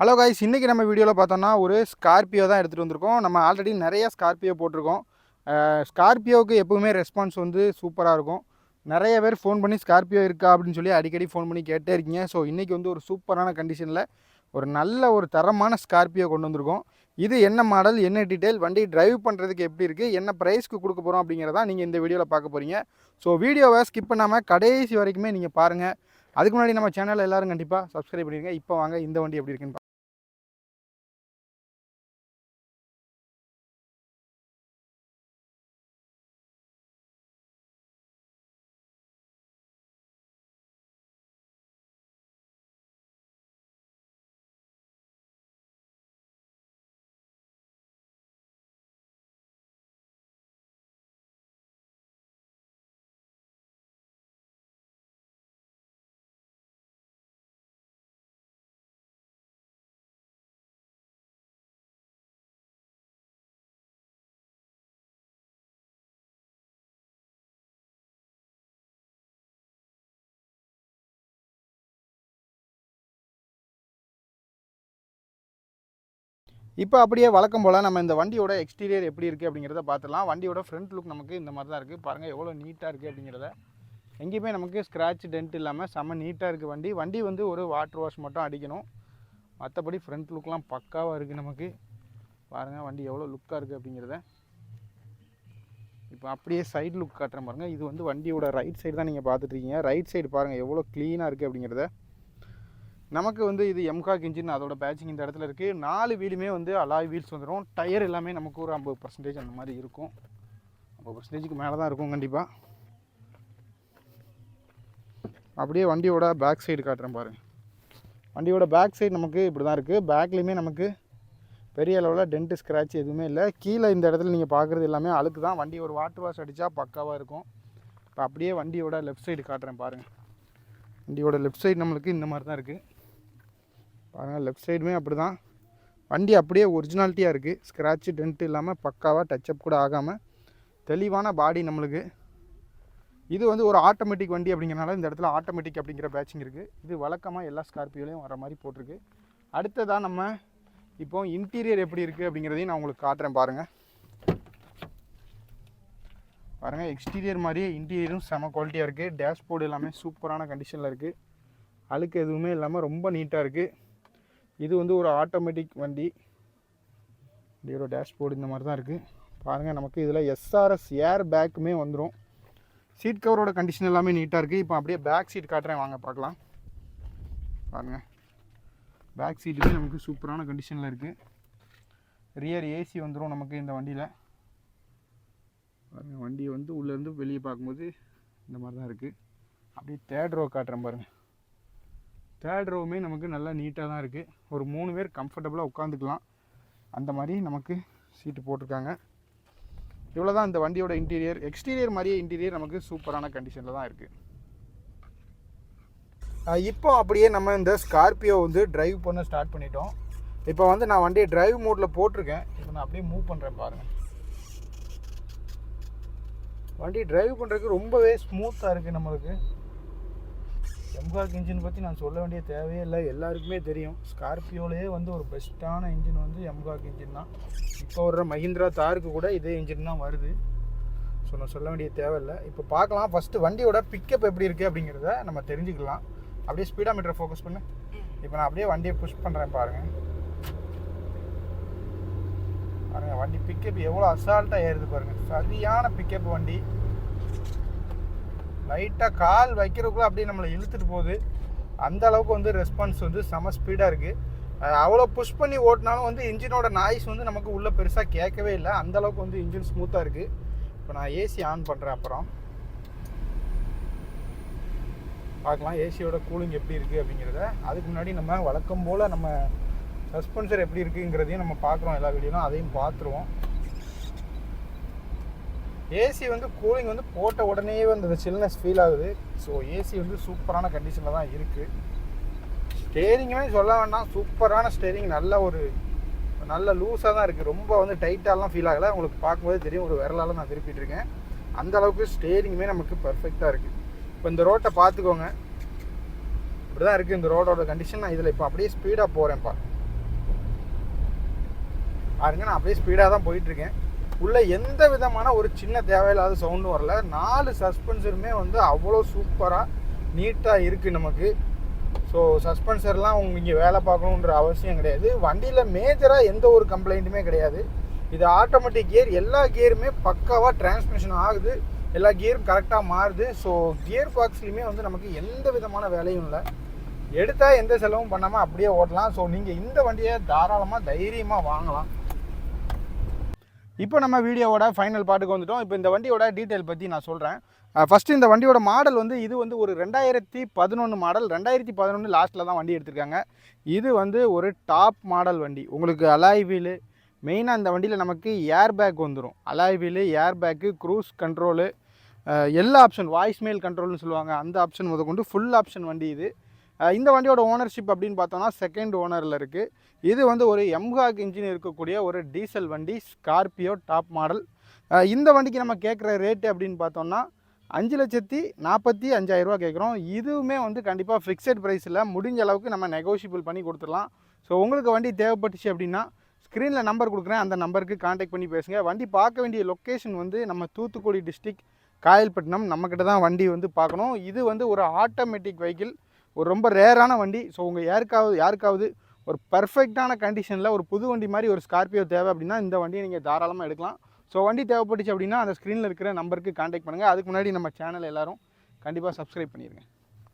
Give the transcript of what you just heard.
Hello guys, இன்றைக்கி நம்ம வீடியோவில் பார்த்தோம்னா ஒரு ஸ்கார்பியோ தான் எடுத்துகிட்டு வந்திருக்கோம். நம்ம ஆல்ரெடி நிறைய ஸ்கார்பியோ போட்டிருக்கோம். ஸ்கார்பியோவுக்கு எப்போவுமே ரெஸ்பான்ஸ் வந்து சூப்பராக இருக்கும். நிறைய பேர் ஃபோன் பண்ணி ஸ்கார்பியோ இருக்கா அப்படின்னு சொல்லி அடிக்கடி ஃபோன் பண்ணி கேட்டே இருக்கீங்க. ஸோ இன்றைக்கி வந்து ஒரு சூப்பரான கண்டிஷனில் ஒரு நல்ல ஒரு தரமான ஸ்கார்பியோ கொண்டு வந்திருக்கோம். இது என்ன மாடல், என்ன டீட்டெயில், வண்டி டிரைவ் பண்ணுறதுக்கு எப்படி இருக்குது, என்ன ப்ரைஸ்க்கு கொடுக்க போகிறோம் அப்படிங்கிறதா நீங்கள் இந்த வீடியோவில் பார்க்க போகிறீங்க. ஸோ வீடியோவை ஸ்கிப் பண்ணாமல் கடைசி வரைக்குமே நீங்கள் பாருங்கள். அதுக்கு முன்னாடி நம்ம சேனலில் எல்லோரும் கண்டிப்பாக சப்ஸ்கிரைப் பண்ணிடுங்க. இப்போ வாங்க இந்த வண்டி எப்படி இருக்குன்னு. இப்போ அப்படியே வழக்கம் போல் நம்ம இந்த வண்டியோட எக்ஸ்டீரியர் எப்படி இருக்குது அப்படிங்கிறத பார்த்துலாம். வண்டியோட ஃப்ரண்ட் லுக் நமக்கு இந்த மாதிரி தான் இருக்குது. பாருங்கள் எவ்வளோ நீட்டாக இருக்குது அப்படிங்கிறத. எங்கேயுமே நமக்கு ஸ்க்ராட்ச் டென்ட் இல்லாமல் செம்ம நீட்டாக இருக்குது வண்டி. வண்டி வந்து ஒரு வாட்டர் வாஷ் மட்டும் அடிக்கணும். மற்றபடி ஃப்ரண்ட் லுக்லாம் பக்காவாக இருக்குது நமக்கு. பாருங்கள் வண்டி எவ்வளோ லுக்காக இருக்குது அப்படிங்கிறத. இப்போ அப்படியே சைடு லுக் காட்டுறேன் பாருங்கள். இது வந்து வண்டியோட ரைட் சைடு தான் நீங்கள் பார்த்துட்ருக்கீங்க. ரைட் சைடு பாருங்கள் எவ்வளோ க்ளீனாக இருக்குது அப்படிங்கிறத. நமக்கு வந்து இது எம்காக் இன்ஜின், அதோட பேட்சிங் இந்த இடத்துல இருக்குது. 4 வீலுமே வந்து அலாய் வீல்ஸ் வந்துடும். டயர் எல்லாமே நமக்கு ஒரு 50% அந்த மாதிரி இருக்கும். 50%க்கு மேலே தான் இருக்கும் கண்டிப்பாக. அப்படியே வண்டியோட பேக் சைடு காட்டுறேன் பாருங்கள். வண்டியோட பேக் சைடு நமக்கு இப்படி தான் இருக்குது. பேக்லேயுமே நமக்கு பெரிய அளவில் டென்ட்டு ஸ்க்ராட்ச் எதுவுமே இல்லை. கீழே இந்த இடத்துல நீங்கள் பார்க்குறது எல்லாமே அழுக்கு தான். வண்டி ஒரு வாட்டர் வாஷ் அடித்தா பக்காவாக இருக்கும். இப்போ அப்படியே வண்டியோட லெஃப்ட் சைடு காட்டுறேன் பாருங்கள். வண்டியோட லெஃப்ட் சைடு நம்மளுக்கு இந்த மாதிரி தான் இருக்குது. பாருங்கள் லெஃப்ட் சைடுமே அப்படி தான். வண்டி அப்படியே ஒரிஜினாலிட்டியாக இருக்குது. ஸ்க்ராட்சு டென்ட்டு இல்லாமல் பக்காவாக டச்சப் கூட ஆகாமல் தெளிவான பாடி நம்மளுக்கு. இது வந்து ஒரு ஆட்டோமேட்டிக் வண்டி அப்படிங்கிறனால இந்த இடத்துல ஆட்டோமேட்டிக் அப்படிங்கிற பேட்சிங் இருக்குது. இது வழக்கமாக எல்லா ஸ்கார்பியோலையும் வர மாதிரி போட்டிருக்கு. அடுத்ததாக நம்ம இப்போ இன்டீரியர் எப்படி இருக்குது அப்படிங்கிறதையும் நான் உங்களுக்கு காட்டுறேன் பாருங்கள். பாருங்கள் எக்ஸ்டீரியர் மாதிரியே இன்டீரியரும் செம குவாலிட்டியாக இருக்குது. டேஷ்போர்டு எல்லாமே சூப்பரான கண்டிஷனில் இருக்குது. அழுக்கு எதுவுமே இல்லாமல் ரொம்ப நீட்டாக இருக்குது. இது வந்து ஒரு ஆட்டோமேட்டிக் வண்டி. இதோட டேஷ்போர்டு இந்த மாதிரி தான் இருக்குது. பாருங்கள் நமக்கு இதில் எஸ்ஆர்எஸ் ஏர் பேக்குமே வந்துடும். சீட் கவரோட கண்டிஷன் எல்லாமே நீட்டாக இருக்குது. இப்போ அப்படியே பேக் சீட் காட்டுறேன் வாங்க பார்க்கலாம். பாருங்கள் பேக் சீட்டுமே நமக்கு சூப்பரான கண்டிஷனில் இருக்குது. ரியர் ஏசி வந்துடும் நமக்கு இந்த வண்டியில். பாருங்கள் வண்டியை வந்து உள்ளேருந்து வெளியே பார்க்கும்போது இந்த மாதிரி தான் இருக்குது. அப்படியே தேர்ட் ரோ காட்டுறேன் பாருங்கள். தேர்ட் ரோவுமே நமக்கு நல்லா நீட்டாக தான் இருக்குது. ஒரு 3 பேர் கம்ஃபர்டபுளாக உட்காந்துக்கலாம் அந்த மாதிரி நமக்கு சீட்டு போட்டிருக்காங்க. இவ்வளோ தான் இந்த வண்டியோட இன்டீரியர். எக்ஸ்டீரியர் மாதிரியே இன்டீரியர் நமக்கு சூப்பரான கண்டிஷனில் தான் இருக்குது. இப்போ அப்படியே நம்ம இந்த ஸ்கார்பியோ வந்து டிரைவ் பண்ண ஸ்டார்ட் பண்ணிட்டோம். இப்போ வந்து நான் வண்டியை டிரைவ் மோடில் போட்டிருக்கேன். இப்போ நான் அப்படியே மூவ் பண்ணுறேன் பாருங்கள். வண்டி டிரைவ் பண்ணுறதுக்கு ரொம்பவே ஸ்மூத்தாக இருக்குது. நம்மளுக்கு எம்காக் இன்ஜின் பற்றி நான் சொல்ல வேண்டிய தேவையே இல்லை, எல்லாருக்குமே தெரியும். ஸ்கார்பியோலேயே வந்து ஒரு பெஸ்ட்டான இன்ஜின் வந்து எம்காக் இன்ஜின் தான். இப்போ வர்ற மஹிந்திரா தாருக்கு கூட இதே இன்ஜின் தான் வருது. ஸோ நான் சொல்ல வேண்டிய தேவையில்லை. இப்போ பார்க்கலாம் ஃபஸ்ட்டு வண்டியோட பிக்கப் எப்படி இருக்குது அப்படிங்கிறத நம்ம தெரிஞ்சுக்கலாம். அப்படியே ஸ்பீடா மீட்டரை ஃபோக்கஸ் பண்ணு. இப்போ நான் அப்படியே வண்டியை புஷ் பண்ணுறேன் பாருங்கள். பாருங்கள் வண்டி பிக்கப் எவ்வளோ அசால்ட்டாக ஏறுது பாருங்கள். சரியான பிக்கப் வண்டி. லைட்டாக கால் வைக்கிறதுக்குள்ள அப்படியே நம்மளை இழுத்துட்டு போகுது. அந்த அளவுக்கு வந்து ரெஸ்பான்ஸ் வந்து செம ஸ்பீடாக இருக்குது. அவ்வளோ புஷ் பண்ணி ஓட்டினாலும் வந்து இன்ஜினோட நாய்ஸ் வந்து நமக்கு உள்ளே பெருசாக கேட்கவே இல்லை. அந்தளவுக்கு வந்து இன்ஜின் ஸ்மூத்தாக இருக்குது. இப்போ நான் ஏசி ஆன் பண்ணுறேன். அப்புறம் பார்க்கலாம் ஏசியோட கூலிங் எப்படி இருக்குது அப்படிங்கிறத. அதுக்கு முன்னாடி நம்ம வழக்கம் போல் நம்ம சஸ்பென்சர் எப்படி இருக்குங்கிறதையும் நம்ம பார்க்குறோம். எல்லா வீடியோலும் அதையும் பார்த்துருவோம். ஏசி வந்து கூலிங் வந்து போட்ட உடனே வந்து அந்த சில்னஸ் ஃபீல் ஆகுது. ஸோ ஏசி வந்து சூப்பரான கண்டிஷனில் தான் இருக்குது. ஸ்டேரிங்குமே சொல்ல வேண்டாம், சூப்பரான ஸ்டேரிங். நல்ல லூஸாக தான் இருக்குது. ரொம்ப வந்து டைட்டாலாம் ஃபீல் ஆகலை. உங்களுக்கு பார்க்கும்போது தெரியும், ஒரு விரலால் நான் திருப்பிட்டு இருக்கேன். அந்தளவுக்கு ஸ்டேரிங்குமே நமக்கு பர்ஃபெக்டாக இருக்குது. இப்போ இந்த ரோட்டை பார்த்துக்கோங்க, இப்படி தான் இருக்குது இந்த ரோடோட கண்டிஷன். நான் இதில் இப்போ அப்படியே ஸ்பீடாக போகிறேன்ப்பா. பாருங்க நான் அப்படியே ஸ்பீடாக தான் போயிட்டுருக்கேன். உள்ளே எந்த விதமான ஒரு சின்ன தேவையில்லாத சவுண்டும் வரல. 4 சஸ்பென்சருமே வந்து அவ்வளோ சூப்பராக நீட்டாக இருக்குது நமக்கு. ஸோ சஸ்பென்சர்லாம் இங்கே வேலை பார்க்கணுன்ற அவசியம் கிடையாது. வண்டியில் மேஜராக எந்த ஒரு கம்ப்ளைண்ட்டுமே கிடையாது. இது ஆட்டோமேட்டிக் கியர், எல்லா கியருமே பக்காவாக டிரான்ஸ்மிஷன் ஆகுது, எல்லா கியரும் கரெக்டாக மாறுது. ஸோ கியர் பாக்ஸ்லையுமே வந்து நமக்கு எந்த விதமான வேலையும் இல்லை. எடுத்தால் எந்த செலவும் பண்ணாமல் அப்படியே ஓட்டலாம். ஸோ நீங்கள் இந்த வண்டியை தாராளமாக தைரியமாக வாங்கலாம். இப்போ நம்ம வீடியோவோட ஃபைனல் பார்ட்டுக்கு வந்துட்டோம். இப்போ இந்த வண்டியோட டீட்டெயில் பற்றி நான் சொல்கிறேன். ஃபஸ்ட்டு இந்த வண்டியோட மாடல் வந்து இது வந்து ஒரு 2011 மாடல். 2011 லாஸ்ட்டில் தான் வண்டி எடுத்திருக்காங்க. இது வந்து ஒரு டாப் மாடல் வண்டி. உங்களுக்கு அலாய் வீலு, மெயினாக இந்த வண்டியில் நமக்கு ஏர் பேக் வந்துடும். Alloy wheel, air bag, cruise control, எல்லா ஆப்ஷன், வாய்ஸ் மெயில் கண்ட்ரோல்னு சொல்லுவாங்க, அந்த ஆப்ஷன் முதற்கொண்டு ஃபுல் ஆப்ஷன் வண்டி இது. இந்த வண்டியோட ஓனர்ஷிப் அப்படின்னு பார்த்தோன்னா செகண்ட் ஓனரில் இருக்குது. இது வந்து ஒரு எம்ஹாக் இன்ஜின் இருக்கக்கூடிய ஒரு டீசல் வண்டி, ஸ்கார்பியோ டாப் மாடல். இந்த வண்டிக்கு நம்ம கேட்குற ரேட்டு அப்படின்னு பார்த்தோம்னா 5,45,000 ரூபா கேட்குறோம். இதுவுமே வந்து கண்டிப்பாக ஃபிக்ஸட் ப்ரைஸில் முடிஞ்ச அளவுக்கு நம்ம நெகோஷியபிள் பண்ணி கொடுத்துடலாம். ஸோ உங்களுக்கு வண்டி தேவைப்பட்டுச்சு அப்படின்னா ஸ்க்ரீனில் நம்பர் கொடுக்குறேன், அந்த நம்பருக்கு காண்டாக்ட் பண்ணி பேசுங்க. வண்டி பார்க்க வேண்டிய லொக்கேஷன் வந்து நம்ம தூத்துக்குடி டிஸ்ட்ரிக்ட் காயல்பட்டினம், நம்மக்கிட்ட தான் வண்டி வந்து பார்க்கணும். இது வந்து ஒரு ஆட்டோமேட்டிக் வெஹிக்கிள், ஒரு ரொம்ப ரேரான வண்டி. ஸோ உங்கள் யாருக்காவது ஒரு பர்ஃபெக்டான கண்டிஷனில் ஒரு புது வண்டி மாதிரி ஒரு ஸ்கார்பியோ தேவை அப்படின்னா இந்த வண்டியை நீங்கள் தாராளமாக எடுக்கலாம். ஸோ வண்டி தேவைப்பட்டுச்சு அப்படின்னா அந்த ஸ்க்ரீனில் இருக்கிற நம்பருக்கு காண்டாக்ட் பண்ணுங்கள். அதுக்கு முன்னாடி நம்ம சேனல் எல்லோரும் கண்டிப்பாக சப்ஸ்கிரைப் பண்ணிடுங்க.